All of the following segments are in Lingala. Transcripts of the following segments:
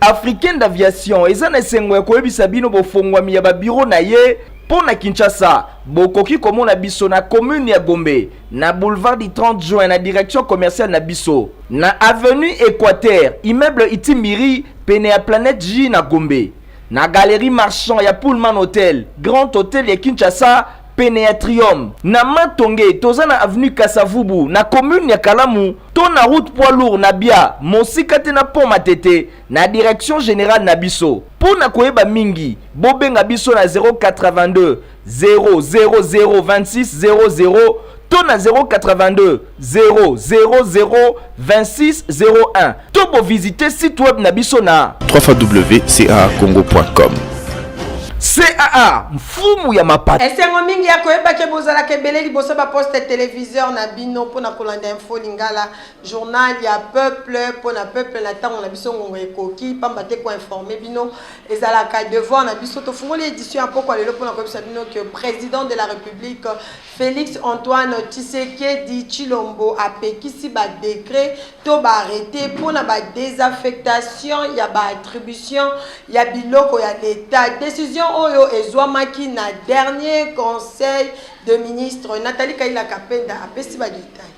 africaine d'aviation ezana esengo ya koyebisa bino bofongwami ya babiro na ye pour na Kinshasa. Bokoki komona biso na commune ya Gombe, na boulevard du 30 juin na direction commerciale na biso, na avenue Équateur, immeuble Itimiri pene ya Planète J na Gombe, na galerie marchand ya Pullman Hotel, Grand Hotel ya Kinshasa pene ya Triumph, na Matonge toza na avenue Kasavubu na commune ya Kalamu, to na route poids lourd na Bia, mosika te na pont Matete na direction générale na biso. Pour na koyeba mingi, bobenga biso na 082 000 26 00 to na 082 000 26 01. To bo visiter site web na biso na www.caacongo.com. CAA mfumu ya mapata. Esengo mingi ya koyeba ke bozala kebele liboso ba poste téléviseur na bino pona kolanda info lingala journal ya peuple pona peuple na tango na biso ngongo ekoki pamba te ko informer bino ezala ka devoir na biso to fungoli édition ya poko lelo pona koyebisa bino que président de la République Félix Antoine Tshisekedi Tshilombo a pekisi ba décret to ba arrêté pona ba désaffectation ya ba attribution ya biloko ya l'état. Décision oyo ezwamaki na dernier conseil de ministre Nathalie Kaila Kapenda apesi ba détail.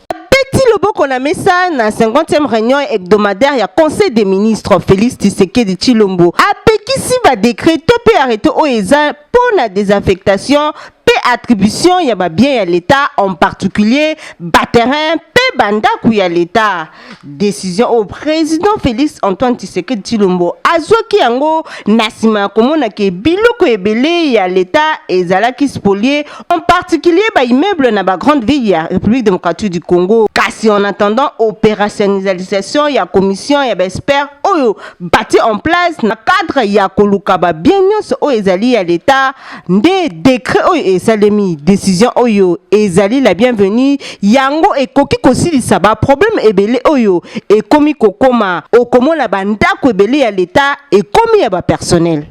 Petit Loboko na mesa na 50e réunion hebdomadaire ya conseil des ministres Félix Tshisekedi Tshilombo apekisi ba décret to pe arrêté oyo eza pona désaffectation pe attribution ya ba bien ya l'état, en particulier ba terrain pe bandaku ya l'état. Décision au président Félix Antoine Tshisekedi Tshilombo azwaki yango na sima komona ke biloko ebele ya l'état ezalaki spolié, en particulier ba immeuble na ba grande ville ya République démocratique du Congo. Kasi en attendant opérationnalisation ya commission ya ba expert oyo bâti en place na cadre ya koluka ba bien nyonso oyo ezali ya l'état, nde décret oyo esalemi. Décision oyo ezali la bienvenue, yango ekoki kosilisa ba problème ebele oyo ekomi kokoma okomona bandako ebele ya l'état ekomi ya ba personnel.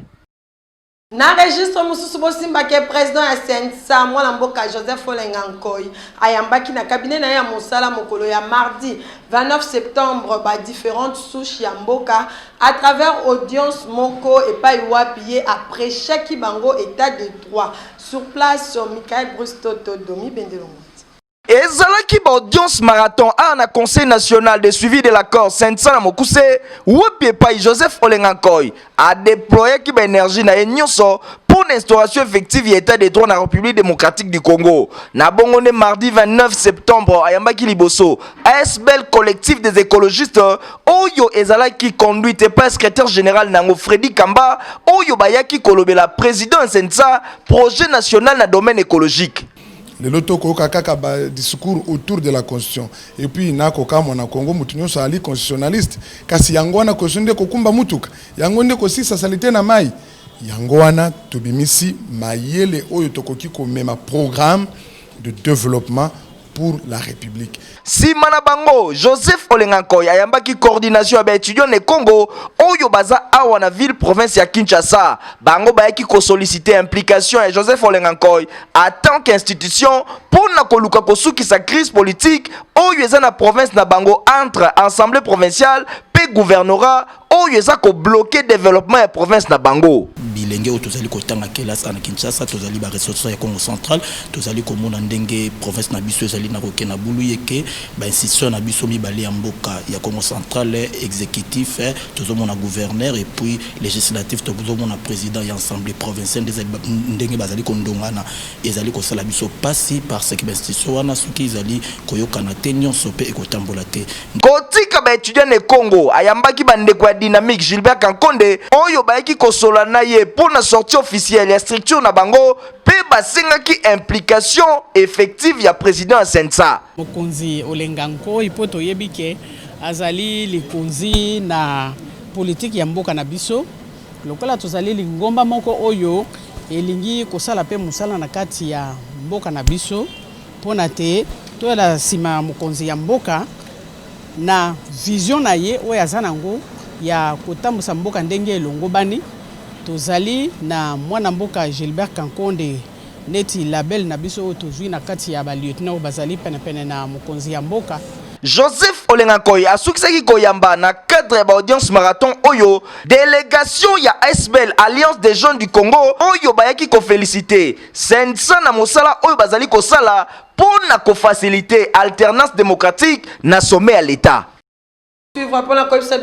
Na registre mususu bosimba ke président ya Sensa mwana mboka Joseph Olenga Nkoy ayambaki na cabinet na ya mosala mokolo ya mardi 29 septembre ba différentes souches ya mboka à travers audience moko et pas wapié après chaque bango état de droit sur place sur Michael Brustoto Domi Bendelongo. Ezalaki ba audience marathon à na conseil national de suivi de l'accord Sensa na Mokuse wapi pa Joseph Olenga Nkoy a déployé ki ba énergie na nyonso pour l'instauration effective de l'état de droit dans la République démocratique du Congo. Na bongone mardi 29 septembre ayambaki liboso ASBL collectif des écologistes oyo ezalaki conduite par secrétaire général nango Freddy Kamba oyo bayaki kolobela président Sensa projet national na domaine écologique. Le lotoko kaka ba discours autour de la constitution et puis na koka mona Congo mutunyo sali constitutionnaliste kasi yango wana konstitution kokumba mutuka yango nde kosisa salite na mai yango wana tobimisi mayele oyo tokoki ko mema programme de développement pour la République. Si Manabango, Joseph Olenga Nkoy ayambaki coordination ya étudiants ne Congo, oyo baza awa na ville province ya Kinshasa. Bango bayaki ko solliciter implication ya Joseph Olenga Nkoy en tant qu'institution pour na koluka kosuki sa crise politique oyo eza na province na bango entre assemblée provinciale pe gouvernorat oyo eza ko bloquer développement ya province na bango. Bilenge o tozali kotanga kelas ana Kinshasa tozali ba ressources ya Congo central tozali komona ndenge province na biso ezali na kokena bulu yeke ba institution na biso mibale ya mboka ya Congo central exécutif tozomona gouverneur et puis législatif tozomona président ya assemblée provinciale ndenge bazali kondongana ezali ko sala biso pasi parce que institution wana soki ezali koyokana te nyonso pe ekotambola te kotika ba étudiant ne Congo ayambaki bandeko ya dynamique Gilbert Kankonde oyo bayaki kosola na ye pour la sortie officielle ya structure na bango pe basengaki implication effective ya président Sensa. Mokonzi Olenga Nkoy ipoto yebike azali likonzi na politique ya mboka na biso lokola tozali lingomba moko oyo elingi kosala pe musala na kati ya mboka na biso pona te to la sima mokonzi ya mboka na vision na ye oyo azanango ya kotambusa mboka ndenge elongo bani tozali na mwana mboka Gilbert Kankonde neti label na biso tozwi na kati ya ba lieutenant bazali pene na mokonzi ya mboka Joseph Olengakoy asukisaki koyamba na cadre ya audience marathon oyo délégation ya ASBL Alliance des jeunes du Congo oyo bayaki ko féliciter sensa na mosala oyo bazali kosala pona ko faciliter alternance démocratique na sommet à l'état. Suivre pour la commission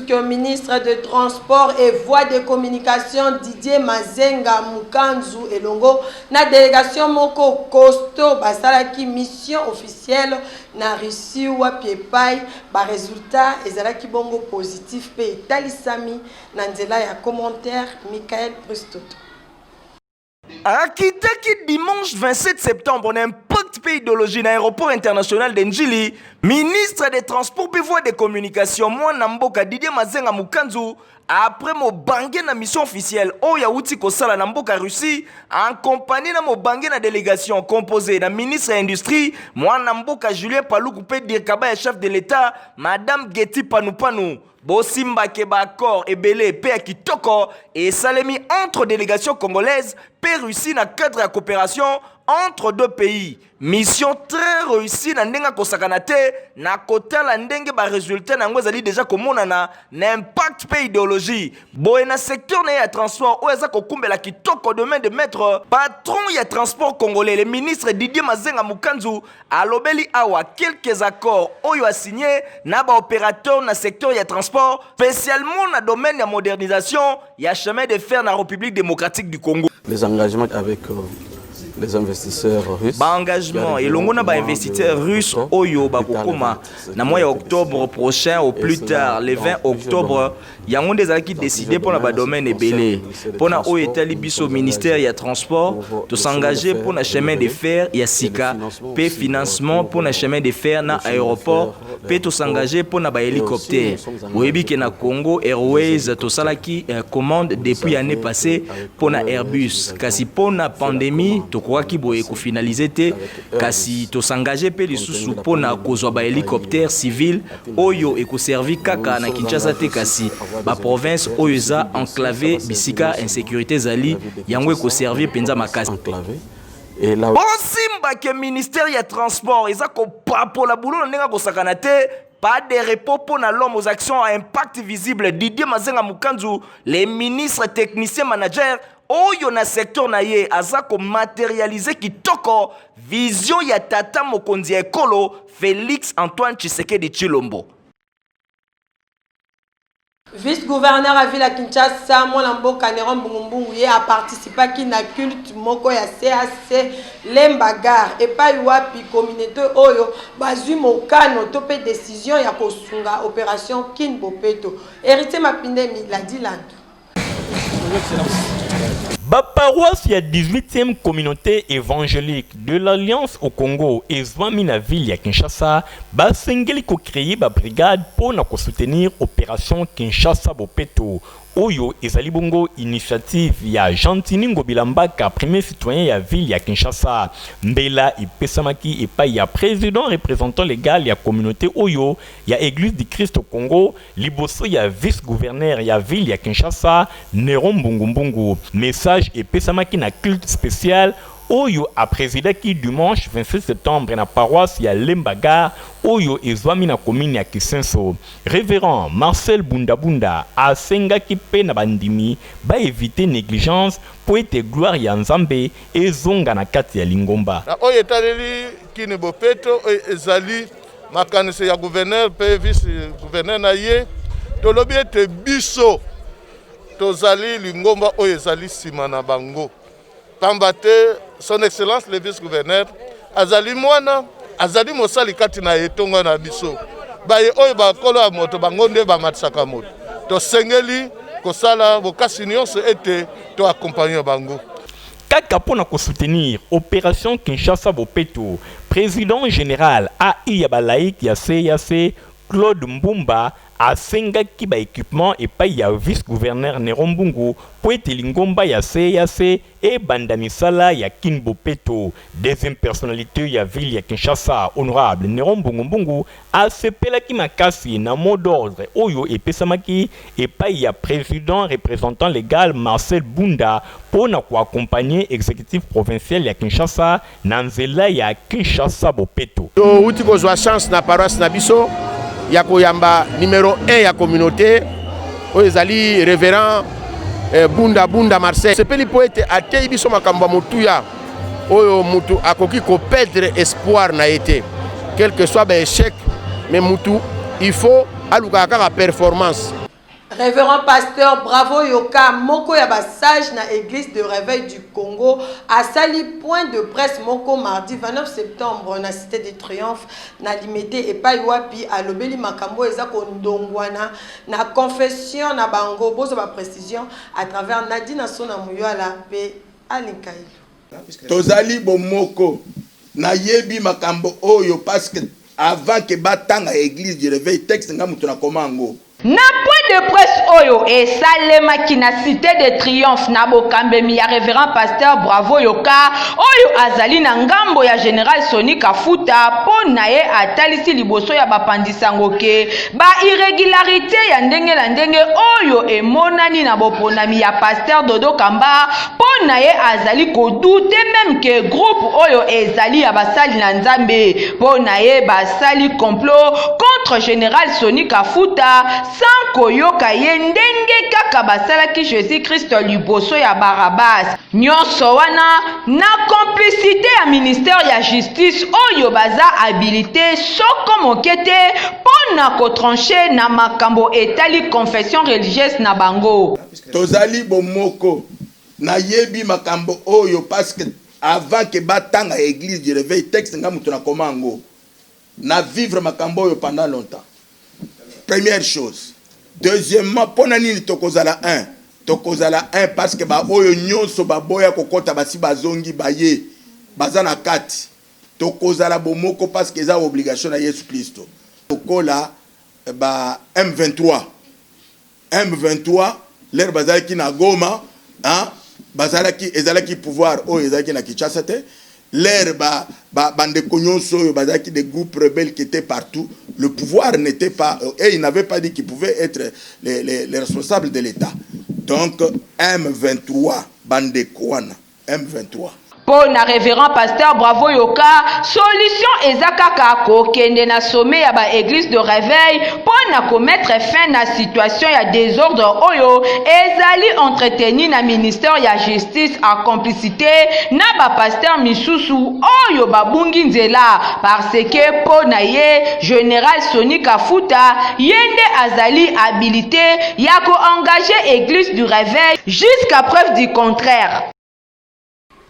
que ministre de Transport et Voies de Communication Didier Mazenga Mukanzu Elongo na délégation moko costaud basalaki mission officielle na Russie wa piepai ba résultat ezalaki bongo positif pe talisami na nzela ya commentaire Michael Brustoto. Akitaki dimanche 27 septembre on impact pays idéologie na aéroport international de Njili, ministre des Transports et Voies de Communication mwana mboka Didier Mazenga Mukanzu après mobange na mission officielle oya uti kosala na mboka Russie en compagnie na mobange na délégation composée na ministre de l'Industrie mwana mboka Julien Paluku pe dirkaba ya chef de l'État madame Getty Panupanu. Bosimba Keba accord ebele pe kitoko et salemi entre délégations congolaises pe Russie na cadre de coopération entre deux pays. Mission très réussie na ndenga kosakana te na kota la ndenge ba résultat na ngozali déjà komonana na impact pe idéologie. Boye na secteur na ya transport o eza kokumbela kitoko demain de maître patron ya transport congolais le ministre Didier Mazenga Mukanzu alobeli awa quelques accords oyo a signé na ba opérateur na secteur ya transport spécialement na domaine ya modernisation ya chemin de fer na République démocratique du Congo. Les engagements avec les investisseurs russes. Ba engagement et l'ongona ba investisseurs russes oyo ba kokoma na mois octobre prochain au plus tard le 20 octobre yango ndezaki décider pour la ba domaine ebele pour na oyo etali biso ministère ya transport to s'engager pour na chemin de fer ya sika pe financement pour na chemin de fer na aéroport pe to s'engager pour na ba hélicoptère oyebi ke na Congo Airways to salaki commande depuis année passée pour na Airbus kasi pour na pandémie to kwa ki boye ko finaliser te kasi to s'engager pe lisusu pour na kozwa ba hélicoptère civil oyo eko servi kaka na Kinshasa te kasi ba province oyo za enclavé bisika insécurité zali yango eko servir penza makasi Bosimba ke ministère ya transport eza ko papo la boulot ndenga ko sakana te. Pas de repos pour l'homme aux actions à impact visible. Didier Mazenga Mukanzu, les ministres techniciens managers, oyo na secteur na ye azako matérialiser kitoko vision ya tata mokonzi ekolo Félix Antoine Tshisekedi Tshilombo. Vice-gouverneur à Ville à Kinshasa, Mwanamboka Neron Bungumbungu a participé à la culte moko ya CAC Lembagar et pas wapi communauté oyo bazu mokano topé décision ya kosunga opération Kinbopeto. Héritier Mapindemi l'a dit là. La paroisse ya 18e communauté évangélique de l'Alliance au Congo et Zwamina ville ya Kinshasa basengeli ko créer ba brigade pour na ko soutenir opération Kinshasa Bopeto oyo ezali bongo initiative ya Gentini Ngobilambaka premier citoyen ya ville ya Kinshasa mbela ipesamaki epai ya président représentant légal ya communauté oyo ya église du Christ au Congo liboso ya vice-gouverneur ya ville ya Kinshasa Neron Mbungumbungu message epesamaki na culte spécial oyo a présidé qui dimanche 26 septembre na paroisse ya Lembagar oyo ezwami na commune ya Kisenso. Révérend Marcel Bundabunda asengaki pe na bandimi ba éviter négligence pour être gloire ya Nzambe ezonga na kati ya Lingomba. Na oyo etaleli Kini Bopeto ezali makanisi ya gouverneur pe vice gouverneur na ye tolobi ete biso tozali Lingomba oyo ezali sima na bango. Pambate son excellence le vice-gouverneur azali mwana azali mosali kati na etonga na biso baye oyo bakolo ya moto bango nde bamatisaka moto tosengeli kosala bokasi nyonso ete to accompagner bango kaka pona ko soutenir opération Kinshasa Bopeto président général AI ya balaïque ya CAC Claude Mbumba asengaki baéquipement epai ya vice-gouverneur Nerombungu po ete lingomba ya CEAC ebanda misala ya Kin Bopeto. Deuxième personnalité ya ville ya Kinshasa, honorable Nerombungu Mbungu, asepelaki makasi na mot d'ordre oyo epesamaki epai ya président représentant légal Marcel Bunda pona koaccompagner exécutif provincial ya Kinshasa na nzela ya Kinshasa Bopeto. Uti kozwa chance na paroisse na biso ya koyamba numéro 1 ya communauté oyo ezali révérend Bunda Marcel. Sepeli po ete atei biso makambo motuya oyo mutu akoki ko perdre espoir na été. Quel que soit échec, mais mutu il faut aluka kaka performance. Révérend pasteur Bravo Yoka Moko Yabasage na église de réveil du Congo a sali point de presse Moko mardi 29 septembre na cité de Triomphe na limité et pas wapi à l'obéli makambo ezako ndongwana na confession na bango bozo ba précision à travers Nadine Sona Muyala pe Alinkaï. Tozali bomoko na yebi makambo oyo parce que avant que batanga église du réveil texte nga mutu na komango na point de presse oyo et salemaki na cité de Triomphe na bokambemi ya révérend pasteur Bravo Yoka oyo azali na ngambo ya général Soni Kafuta po na ye atalisi liboso ya bapandisango ke ba irrégularité ya ndenge la ndenge oyo emonani na boponami ya pasteur Dodo Kamba po na ye azali kodute même que groupe oyo ezali ya basali na nzambe po na ye basali complot contre général Soni Kafuta sans koyoka ye ndenge kaka basalaki Jésus Christ liboso ya Barabas. Nyonso wana na complicité ya ministère ya justice oyo baza habilité soko mokete pona kotrancher na makambo etali confession religieuse na bango. Tozali bomoko na yebi makambo oyo parce que avant que batanga église du réveil texte nga mutu na komango na vivre makambo oyo pendant longtemps. Première chose. Deuxièmement, pona nini tokozala 1. Tokozala 1 parce que ba oyo nyonso ba boya kokota basi bazongi baye bazana kati. Tokozala bomoko parce que za obligation na Yesu Kristo. Tokola ba M23. M23 l'air bazalaki na Goma, hein? Bazalaki ezalaki pouvoir oyo ezalaki na Kinshasa te. L'air bande konyonso bazaki des groupes rebelles qui étaient partout. Le pouvoir n'était pas et ils n'avaient pas dit qu'ils pouvaient être les responsables de l'État. Donc M23 bande kwana M23. Pour na révérend pasteur Bravo Yoka, solution ezakaka kokende na sommet ya ba église de réveil pour na commettre fin na situation ya désordre oyo ezali entretenu na ministère ya justice en complicité na ba pasteur misusu oyo babungi nzela parce que po na ye général Soni Kafuta yende azali habilité ya ko engager église du réveil jusqu'à preuve du contraire.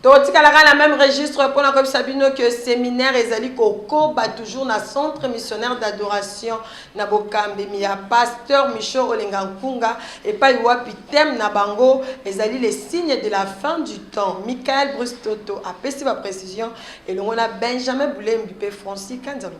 Totikalaka la même registre pour la comme Sabino que séminaire ezali koko ba toujours na centre missionnaire d'adoration na Bokambe mi ya pasteur Micho Olenga Nkunga et pas wapi thème na bango ezali les signes de la fin du temps. Michael Brustoto a pesi ba précision et l'on a Benjamin Boulé Mbipé Francis Kanzalo.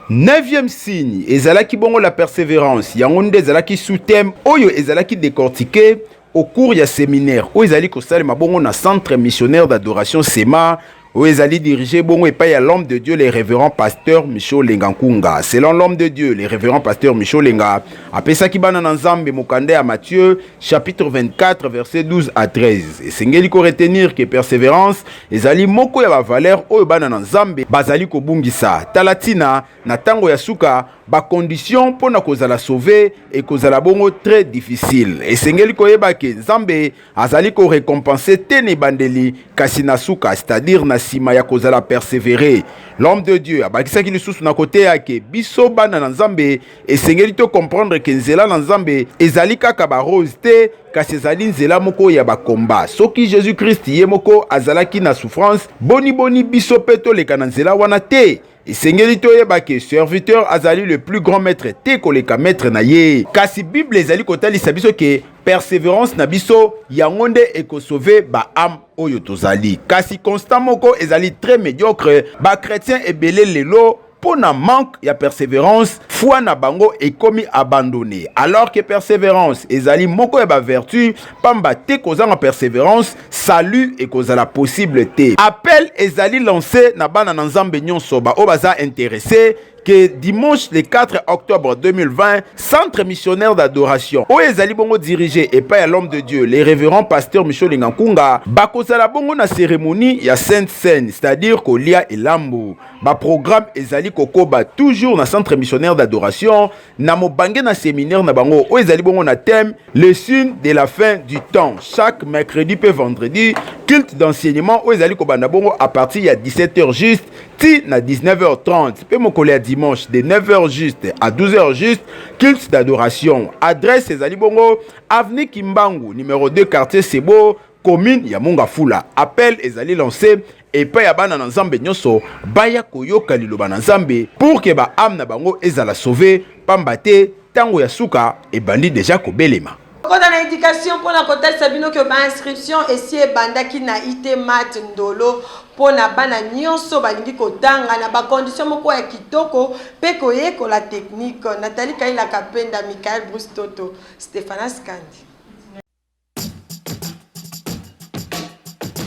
9e signe ezalaki bongo la persévérance yangonde ezalaki sous thème oyo ezalaki décortiqué au cours du séminaire où ils allaient constater ma bongo na centre missionnaire d'adoration SEMA où ils allaient diriger bongo et pas à l'homme de Dieu les révérends pasteurs Micho Lengankunga. Selon l'homme de Dieu les révérends pasteurs Micho Lenga après ça qui bana na Nzambe mokande à Matthieu chapitre 24 verset 12 à 13 et sengeli ko retenir que persévérance ils allaient moko ya ba valeur o bana na Nzambe bazali ko bungisa talatina na tango ya suka ba condition pour na kozala sauver et kozala bongo très difficile et sengeli ko yeba ke Nzambe azali ko récompenser tene bandeli kasi na suka c'est-à-dire na sima ya kozala persévérer. L'homme de Dieu abakisaki lisusu na kote yake biso bana na Nzambe et sengeli to comprendre que nzela na Nzambe ezali kaka ba rose te kasi ezali nzela moko ya ba combat. Soki Jésus Christ ye moko azalaki na souffrance boni biso peto leka na nzela wana te. Et sengeli toyeba ke serviteur azali le plus grand maître te koleka maître na ye. Kasi Bible ezali kotalisa biso ke persévérance na biso yangonde eko sauver ba âme oyo tozali. Kasi constant moko ezali très médiocre ba chrétien ebele lelo pona manque ya persévérance foi na bango ekomi abandonné alors que persévérance ezali moko ya ba vertu pamba te kozanga persévérance salut et kozala possible te appel ezali lancé na bana na nzambe nyonso ba o baza intéressé que dimanche le 4 octobre 2020, centre missionnaire d'adoration, où ezali bongo dirigé et pas à l'homme de Dieu, les révérends pasteur Michel Lingankunga, bakozala bongo na cérémonie ya Sainte Seine, c'est-à-dire Kolia et Lambo. Ba programme ezali kokoba toujours na centre missionnaire d'adoration, na mobange na séminaire na bango, où ezali bongo na thème le signe de la fin du temps. Chaque mercredi et vendredi, culte d'enseignement où ezali kobanda bongo à partir ya 17h juste, ti na 19h30. Pe mokole dimanche de 9h juste à 12h juste, culte d'adoration. Adresse ezali bongo avenue Kimbangu, numéro 2 quartier Sebo, commune ya Mongafula. Appel ezali lancé et pa ya bana na nzambe nyonso baya koyoka liloba na nzambe pour que ba âme na bango ezala sauvé pamba te tango ya suka e bandi déjà kobelema. Quand on a indication pour la côté Sabino que ma inscription et si banda qui na ité mat ndolo pour na bana nyonso balingi kotanga na ba condition moko ya kitoko pe koyeko la technique Nathalie Kaila Kapenda Michael Bruce Toto Stéphane Skandi.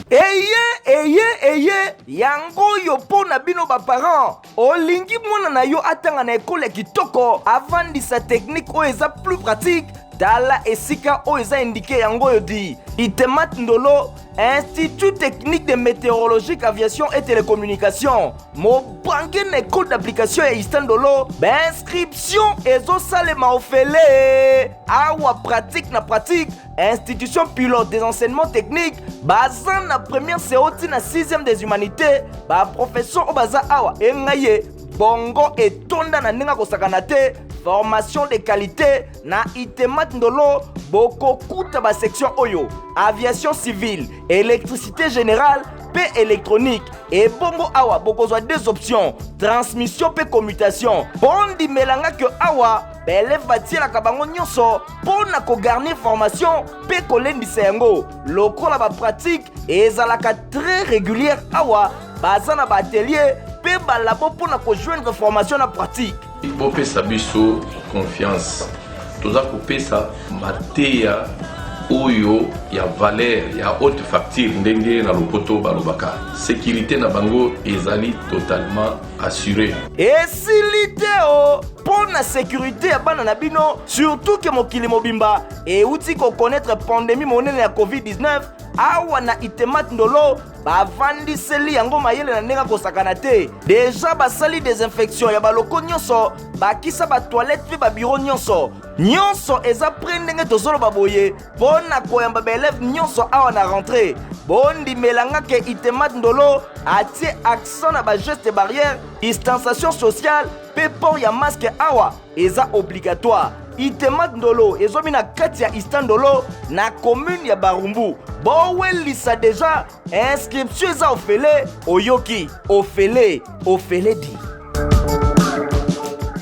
Eye yango yo pona bino ba parents olingi mwana na yo atanga na école kitoko avandisa technique o eza plus pratique tala esika o eza indiqué yango yo di Itemat Ndolo Institut technique de météorologie aviation et télécommunication mobange na école d'application ya Istandolo inscription ezo salema ofele awa pratique na pratique institution pilote des enseignements techniques baza na première séoti na 6e des humanités ba profession o baza awa engaye bongo etonda na ndenge kosakana te formation de qualité na Itemat Ndolo boko kuta ba section oyo aviation civile électricité générale pe électronique et bongo awa boko zwa deux options transmission pe commutation bondi melanga que awa belève batia la bango nyonso pona ko garnir formation pe kolendisa yango lokola ba pratique ezalaka très régulière awa bazana ba atelier pe balabo pona ko joindre formation na pratique bopesa biso confiance toza kopesa mateya oyo ya valeur ya haute facture ndenge na lopoto balobaka sécurité na bango ezali totalement assurée esilite o pona sécurité ya bana na bino surtout que mokili mobimba euti ko connaître pandémie monene ya COVID-19 awa na Itemat Ndolo bavandiseli yango mayele na ndenge kosakana te déjà basali désinfection ya baloko nyonso bakisa ba toilette pe ba bureau nyonso eza pre ndenge tozoloba boye pona koyamba baelève nyonso awa na rentrée bondi melanga ke Itemat Ndolo atie accent na ba geste barrière distanciation sociale pe port ya masque awa eza obligatoire Itemat Ndolo ezomi na kati ya Istandolo na commune ya Barumbu bowelisa déjà inscription eza ofele oyoki ofele di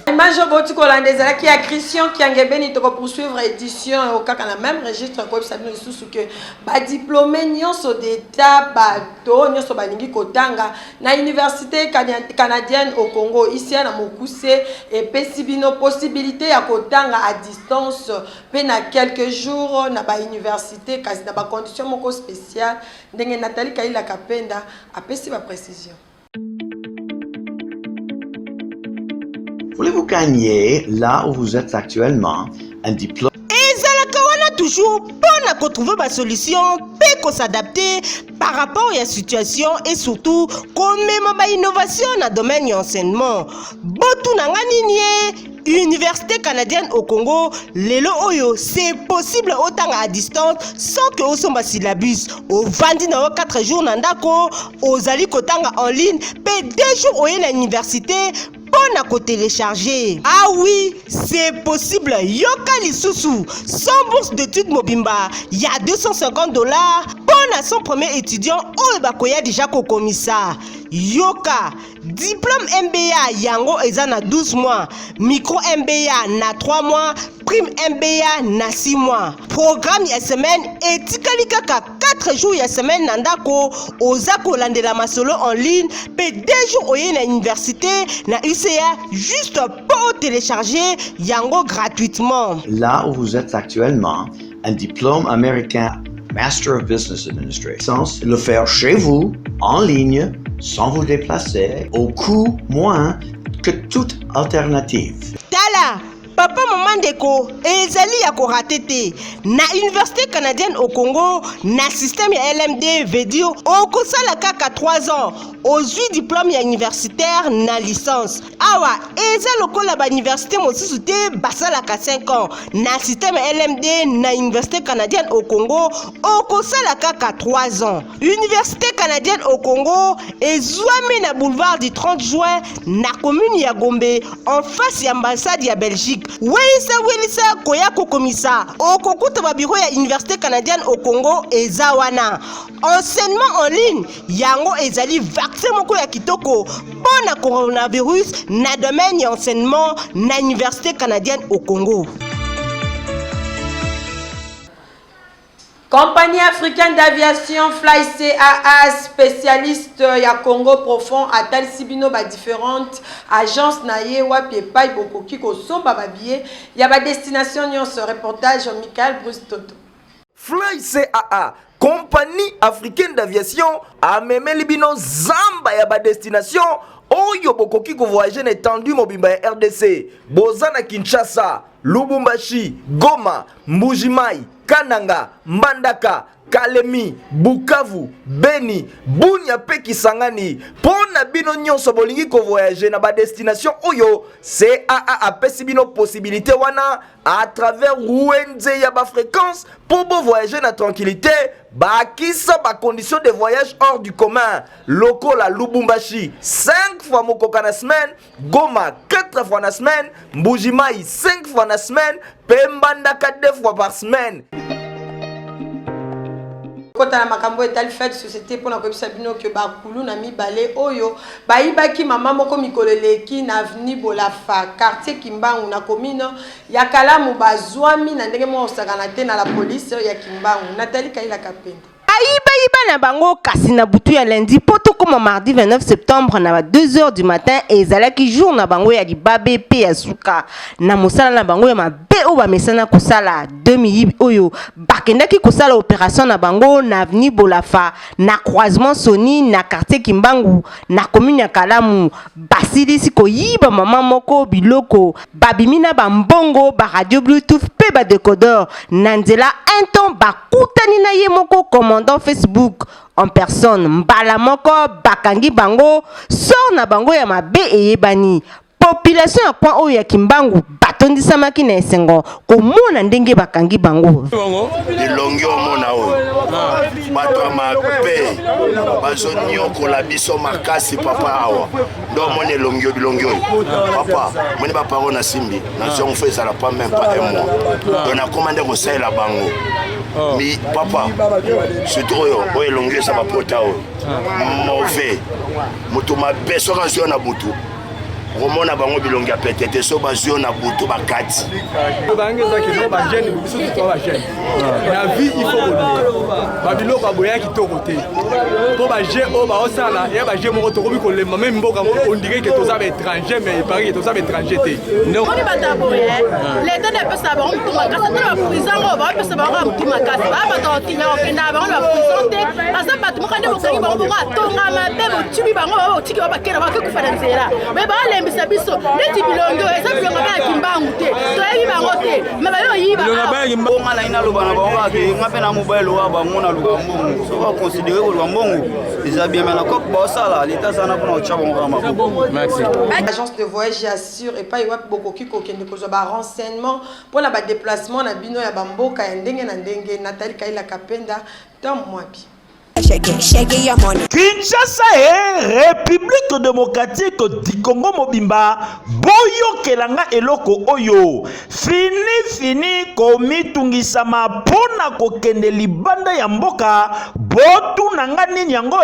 Image boti kolandeza qui a Christian qui angebeni to poursuivre édition au cas dans même registre ko sabino lisusu que ba diplômé nyonso d'état bato nyonso balingi kotanga na université canadienne au Congo ici na Mokuse et pesibino possibilité ya kotanga à distance pe na quelques jours na ba université kasi na ba condition moko spéciale ndenge Nathalie Kaila Kapenda apesi ba précision. Voulez-vous gagner là où vous êtes actuellement un diplôme? ezalaka wana toujours mpona kotrouver basolution mpe kosadapte par rapport à la situation et surtout komema bainnovation na domaine ya enseignement botunanga nini ye Université canadienne au Congo lelo oyo c'est possible otanga à distance sans que osomba syllabus ovandi na 4 jours na ndako ozali kotanga en ligne pe 2 jours oye na université pona ko télécharger. Ah oui, c'est possible. Yoka lisusu sans bourse d'études mobimba, il y a $250 pona pona son premier étudiant oyo bakoya déjà kokomisa. Yoka diplôme MBA yango eza na 12 mois, micro MBA na 3 mois, prime MBA na 6 mois. Programme ya semaine etikali kaka 4 jours ya semaine na ndako oza kolandela masolo en ligne pe 2 jours oye na université na UCA juste pour télécharger yango gratuitement. Là où vous êtes actuellement, un diplôme américain Master of Business Administration, sans le faire chez vous, en ligne, sans vous déplacer, au coût moins que toute alternative. Tala, papa maman ndeko, ezali ya ko raté na Université canadienne au Congo, na système ya LMD veut dire au sala kaka 3 ans. Ozwi diplôme ya universitaire na licence. Awa, eza lokola ba université mosusu te basalaka 5 ans. Na système LMD na Université canadienne au Congo, okosala kaka 3 ans. Université canadienne au Congo ezwami na boulevard du 30 juin na commune ya Gombe en face ya ambassade ya Belgique. Welisa koya kokomisa. Okokuta ba bureau ya Université canadienne au Congo eza wana. Enseignement en ligne yango ezali vaccin moko ya kitoko pona coronavirus na domaine ya enseignement na Université canadienne au Congo. Compagnie africaine d'aviation Fly CAA, spécialiste ya Congo profond, atal sibino ba différentes agences naye wapi epai bokoki kosomba ba billet ya ba destination nyonso. Reportage Michael Bruce Toto. Fly CAA, compagnie africaine d'aviation, amemeli bino zamba ya ba destination oyo bokoki ko voyager n'étendu mobimba ya RDC, Bozana Kinshasa, Lubumbashi, Goma, Mbujimai, Kananga, Mbandaka, Kalemi, Bukavu, Beni, Bunia pe Kisangani. Pona bino nyonso bolingi ko voyager na ba destination oyo, CAA apesi bino possibilité wana à travers Ruenze ya ba fréquence pour bo voyager na tranquillité. Bakisa ba condition de voyage hors du commun. Loko la Lubumbashi 5 fois mokoka na semaine, Goma 4 fois na semaine, Mbujimai 5 fois na semaine, Pembandaka 2 fois par semaine. Kota na makambo etali fait société pona ko bisa bino ke bakulu na mibale oyo bayibaki mama moko mikoleleki na avenue Bolafa quartier Kimbangu na commune ya Kalamu bazwami na ndenge mo osakana te na la police ya Kimbangu. Nathalie Kaila Kapenda Aïba na bango kasi na butu ya lundi poto comme mardi 29 septembre na 2h du matin ezalaki jour na bango ya libabe pe ya suka na mosala na bango ya mabe o ba mesana kosala 2000 oyo bakendaki kosala opération na bango na avenue Bolafa na croisement Soni na quartier Kimbangu na commune ya Kalamu basilisi koyiba mama moko biloko babimina bambongo ba radio bluetooth pe ba décodeur na nzela un temps bakutani na ye moko commandant Facebook en personne mbala moko bakangi bango sort na bango ya mabe eyebani population ya point oyo ya Kimbangu batondisamaki na esengo komona ndenge bakangi bango elongi omona oyo bato ya mabe bazoniokola biso makasi papa awa ndo omona elongi oyo papa moni baparo na simbi nazongo fo ezala pa même pas un mois to nakoma nde kosalela bango mi papa surtout oyo elongi eza bapota oyo mauvais moto mabe soki azwi na butu romona bango bilongi ya petete so bazio na butu bakati bangeza ke ba jeune biso to ba jeune na vie il faut que ba biloko aboya kitoko te to ba je o ba osala ya ba je moko to komi ko le même mboka on dirait que to za ba étranger mais il paraît que to za ba étranger te on est bataboye l'état ne peut savoir on tuma kasa na prison on va peut savoir on tuma kasa ba to tinya o kenda ba on va prison te asa ba tuma kande bokangi ba ngo atonga mabe bo tubi bango ba tiki ba kera ba ku fana nzela mais ba lembisa biso neti bilondo eza bilonga ba Kimbangu te to yebi bango te mais ba yo yiba bilonga ba Kimbangu ngala ina loba na bango ke ngape na mobile wa ba mona lukambo so ba considérer ko lukambo eza bien mais na ko ba sala l'état sana pour na chabo ngama merci agence de voyage assure et pas iwa bokoki ko kende ko ba renseignement pour la ba déplacement na bino ya bamboka ya ndenge na ndenge. Nathalie Kaila Kapenda Tom Mwapi. Kinshasa et République démocratique du Congo Mobimba, boy boyokelanga eloko oyo fini komitungisama pona kokende libanda ya mboka botu nanga nini yango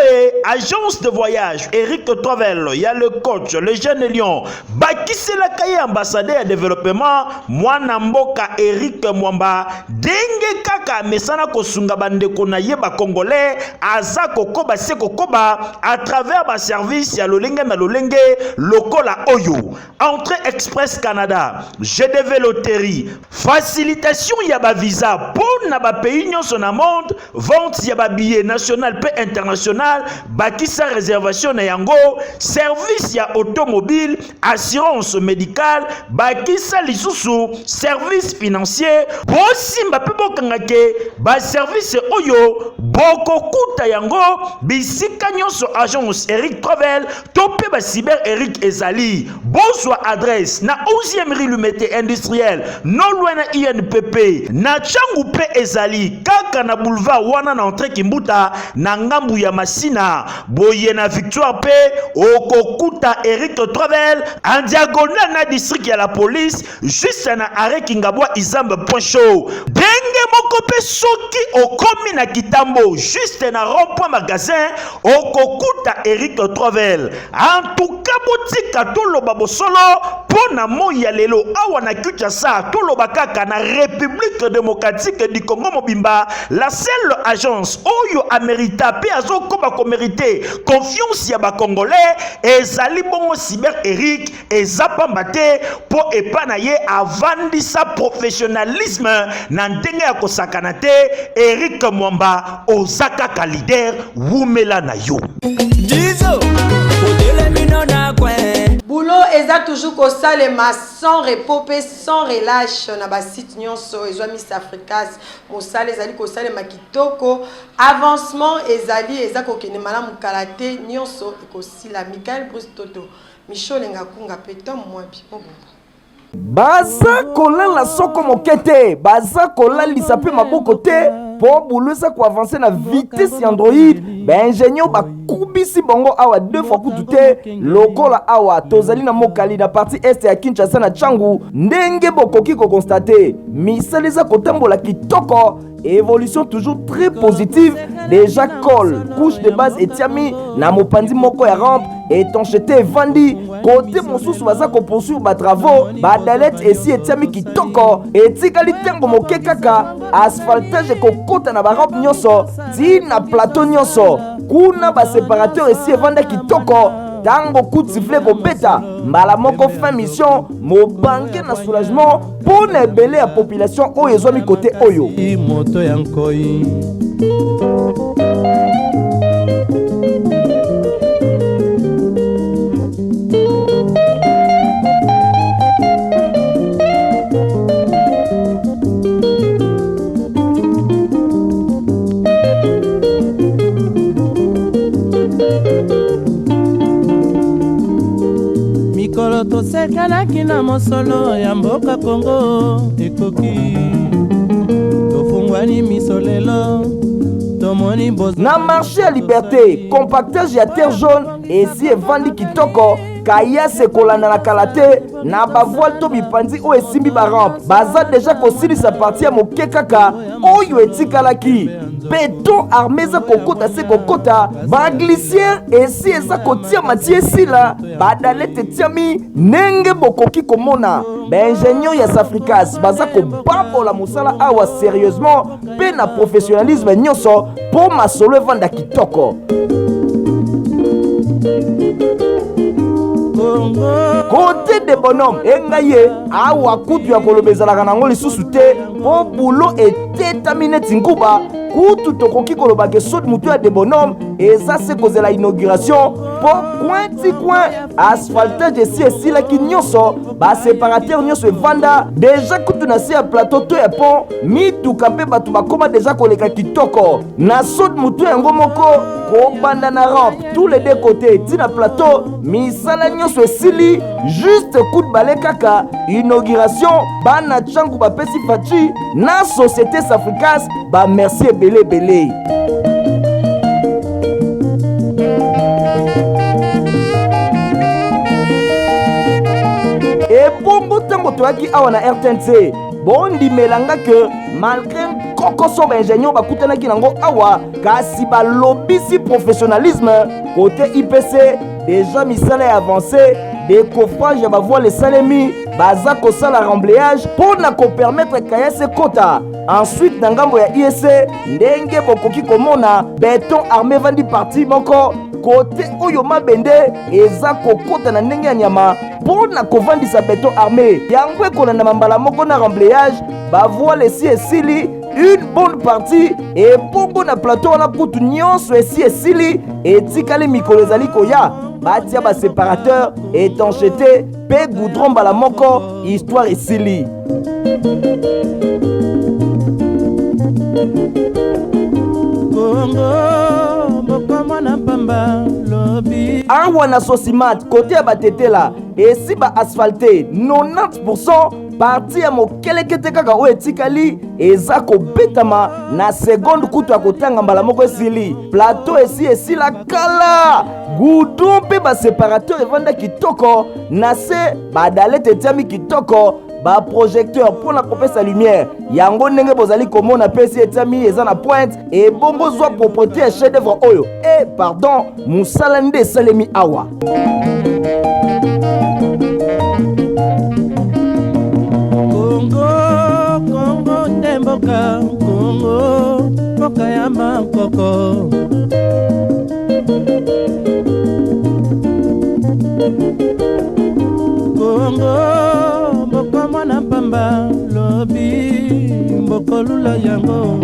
agence de voyage Eric Travel ya le coach le jeune lion bakiselaka ye ambassadeur ya développement mwana mboka Eric Mwamba denge kaka mesana kosunga bandeko na ye ba congolais aza kokoba se kokoba à travers ba service ya lolenge na lolenge lokola oyo entrée express Canada GDV loterie facilitation ya ba visa pour na ba pays nyonso na monde vente ya ba billet national pe international bakisa réservation na yango service ya automobile assurance médicale bakisa lisusu service financier bosimba pe bokangake ba service oyo bokokuta yango bisika nyonso agence Eric Travel topé ba cyber Eric ezali bonsoir adresse na 11e rue Lumete industriel non loin na INPP na changu pe ezali kaka na boulevard wana na entrée Kimbuta na ngambu ya Masina boye na Victoire pe okokuta Eric Travel en diagonale na district ya la police juste na arrêt Kingabwa Izamba point show denge moko pe soki okomi na Kitambo juste na rond-point magasin okokuta Eric Travel en tout cas botika toloba bosolo pona moya lelo awa na Kinshasa toloba kaka na République démocratique du Congo mobimba la seule agence oyo amerita pe azokoba ko mériter confiance ya ba congolais ezali bongo cyber Eric ezapambate po epana ye avandisa professionnalisme na ndenge ya kosakana te Eric Mwamba ozaka ka leader wumela na yo Dizo Boulot eza toujours kosalema sans repos pe sans relâche na ba site nyonso ezwa Miss Africas mosala ezali kosalema kitoko avancement ezali eza kokende malamu kalate nyonso ekosila Michael Brustoto Micholenga kunga peto mwabi baza kolala soko mokete baza kolalisa pe maboko te po bulusa ko avancer na vitesse Android ingénieur bakubisi bongo awa 2 fois kutu te lokola awa tozali na mokali na partie est ya Kinshasa na Changu ndenge bokoki ko constater misaleza kotambola kitoko évolution toujours très positive déjà colle couche de base etiami na mopandi moko ya rampe étanchété vandi côté mosusu baza ko poursuivre ba travaux ba dalette esi etiami kitoko etikali tembo moke kaka asphaltage kokota na ba rampe nyonso ti na plateau nyonso kuna ba séparateur esi evanda kitoko tango coup de sifflet kobeta mbala moko fin mission mobange na soulagement pour na ebele ya population oyo ezwami côté oyo moto ya nkoi mikolo tosekanaki na mosolo ya mboka Kongo ekoki tofungwani misolelo tomoni na marché ya liberté compactage ya terre jaune esi evandi kitoko kaya sekolanda na kalate na bavoile to bipanzi oyo esimbi barampe baza deja kosilisa parti ya moke kaka oyo etikalaki beton armé eza kokota se kokota baglissière esi eza kotia mati esila badalete etiami ndenge bokoki komona baingénieur ya Safricas baza kobambola mosala awa sérieusement mpe na professionnalisme nyonso mpo masolo evanda kitoko côté de bonhomme engaye awa kutu ya kolobezalaka nango lisusu te po bulo etetami neti nkuba kutu tokoki kolobake sodi mutu ya de bonhomme eza se kozela inauguration po coin ti coin asphaltage esi esilaki nyonso baséparateur nyonso evanda deja kutu na se ya plateau to ya pont mituka mpe bato bakoma deja koleka kitoko na sodi mutu yango moko kobanda na rampe tous les deux côtés tina plateau misala nyonso esili juste coup de balai kaka inauguration bana changu bapesi faci na société Safricas ba merci ebele ebele toyaki awa na RTNC bondimelanga ke malgré kokoso baingénieur bakutanaki nango awa kasi balobisi professionnalisme côté IPC déjà misala ya avancé décoffrage ya bavoile esalemi baza kosala remblayage mpona kopermettre kayase kota. Ensuite na ngambo ya IEC ndenge bokoki komona beton armé vandi parti moko côté oyo mabende eza kokota na ndenge ya nyama mpona kovandisa beton armé yango ekolanda mambala moko na remblayage bavoile esi esili une bonne partie ebongo na plateau wana kutu nyonso esi esili etikali mikolo ezali koya batia baséparateur étanchété mpe goudron mbala moko histoire esili. Awa na Sosimat côté ya batetela esi ba asphalté 90% parti ya mokelekete kaka oyo etikali eza kobetama na seconde kutu ya kotanga mbala moko esili plateau esi esila kala gudu mpe baséparateur evanda kitoko na se badalete etiami kitoko ba projecteur pour la kopesa lumière yango ndenge bozali komona pesi etiami eza na pointe et bongo zwa propreté ya chef d'œuvre oyo pardon musala nde esalemi awa. Kongo nde mboka Kongo mboka ya mankoko Kongo mboka mwana mpamba lobi mbokolula yango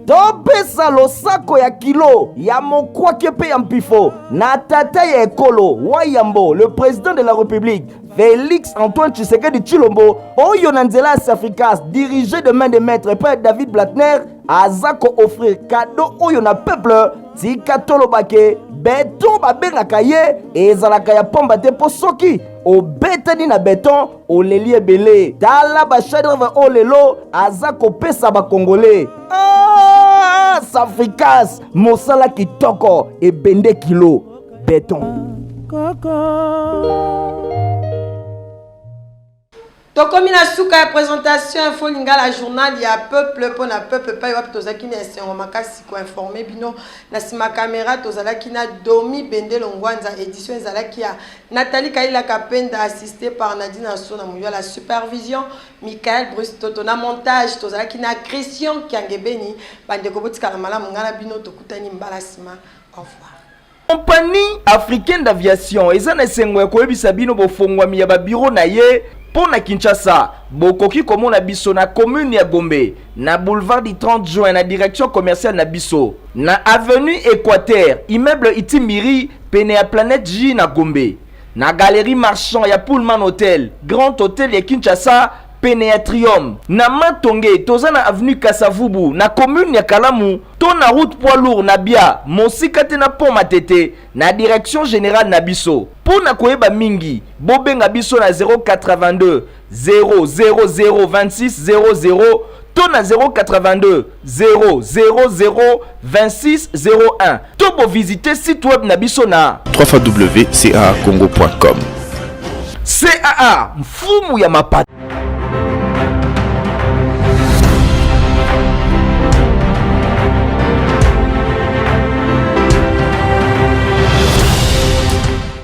topesa losako ya kilo ya mokwake pe ya mpifo na tata ya ekolo Wayambo le président de la République Félix Antoine Tshisekedi Tshilombo oyo na nzela ya Safricas dirigé de main de maître Père David Blattner azako offrir cadeau oyo na peuple tika tolobake beton babengaka ye ezalaka ya pamba te po soki obetani na beton oleli ebele tala bachadreve o lelo aza kopesa bakongole Safricas mosala kitoko ebende kilo beton tokomi na suka ya présentation info lingala journal ya peuple pona peuple pa wapi tozalaki na esengo makasi ko informer bino na sima caméra tozalaki na Domi Bendelo Ngwanza édition ezalaki ya Nathalie Kaila Kapenda assisté par Nadine Assona Muyo la supervision Michael Bruce Toto na montage tozalaki na Christian Kiangebeni bande ko botika na malamu ngana bino tokutani mbala sima au revoir. Compagnie africaine d'aviation eza na esengo ya koyebisa bino bofongwami ya babiro na ye Pona Kinshasa, bokoki komona biso na commune ya Gombe, na boulevard du 30 juin na direction commerciale na biso, na avenue Équateur, immeuble Itimiri, pene ya Planète J na Gombe, na galerie marchand ya Pullman Hotel, Grand Hotel ya Kinshasa, pene ya Triumph, na Matonge, toza na avenue Kasavubu, na commune ya Kalamu, to na route poids lourd na Bia, mosika te na pont Matete, na direction générale na biso. Pona koyeba mingi, bobenga biso na 082 000 26 00 to na 082 000 26 01. To bo visiter site web na biso na www.caacongo.com. CAA, mfumu ya mapata.